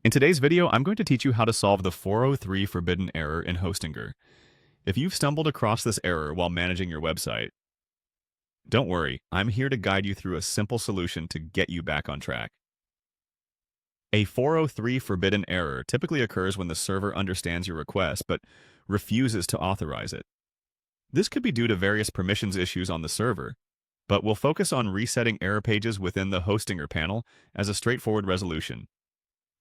In today's video, I'm going to teach you how to solve the 403 forbidden error in Hostinger. If you've stumbled across this error while managing your website, don't worry, I'm here to guide you through a simple solution to get you back on track. A 403 forbidden error typically occurs when the server understands your request but refuses to authorize it. This could be due to various permissions issues on the server, but we'll focus on resetting error pages within the Hostinger panel as a straightforward resolution.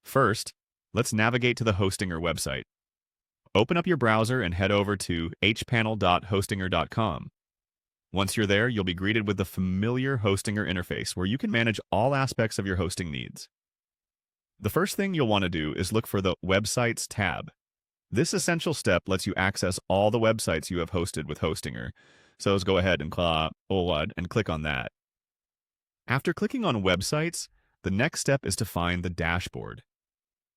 First, let's navigate to the Hostinger website. Open up your browser and head over to hpanel.hostinger.com. Once you're there, you'll be greeted with the familiar Hostinger interface where you can manage all aspects of your hosting needs. The first thing you'll want to do is look for the Websites tab. This essential step lets you access all the websites you have hosted with Hostinger, so let's go ahead and click on that. After clicking on Websites, the next step is to find the dashboard.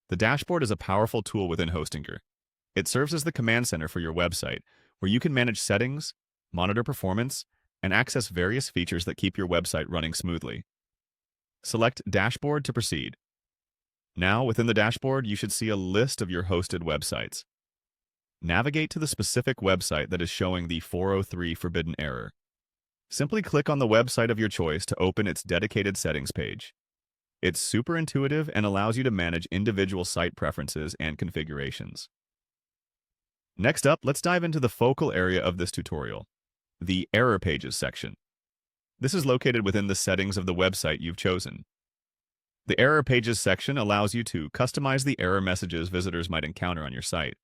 The dashboard is a powerful tool within Hostinger. It serves as the command center for your website, where you can manage settings, monitor performance, and access various features that keep your website running smoothly. Select Dashboard to proceed. Now, within the dashboard, you should see a list of your hosted websites. Navigate to the specific website that is showing the 403 forbidden error. Simply click on the website of your choice to open its dedicated settings page. It's super intuitive and allows you to manage individual site preferences and configurations. Next up, let's dive into the focal area of this tutorial, the Error Pages section. This is located within the settings of the website you've chosen. The Error Pages section allows you to customize the error messages visitors might encounter on your site.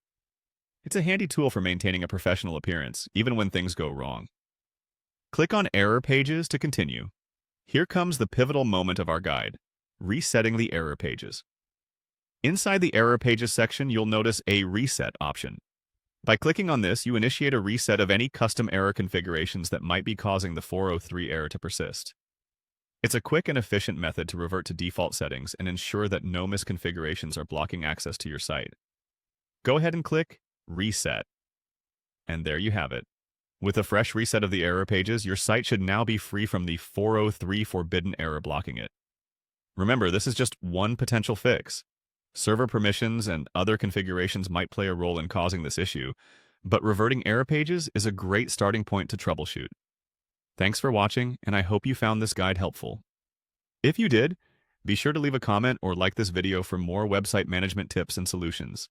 It's a handy tool for maintaining a professional appearance, even when things go wrong. Click on Error Pages to continue. Here comes the pivotal moment of our guide, resetting the error pages. Inside the Error Pages section, you'll notice a Reset option. By clicking on this, you initiate a reset of any custom error configurations that might be causing the 403 error to persist. It's a quick and efficient method to revert to default settings and ensure that no misconfigurations are blocking access to your site. Go ahead and click Reset. And there you have it. With a fresh reset of the error pages, your site should now be free from the 403 forbidden error blocking it. Remember, this is just one potential fix. Server permissions and other configurations might play a role in causing this issue, but reverting error pages is a great starting point to troubleshoot. Thanks for watching, and I hope you found this guide helpful. If you did, be sure to leave a comment or like this video for more website management tips and solutions.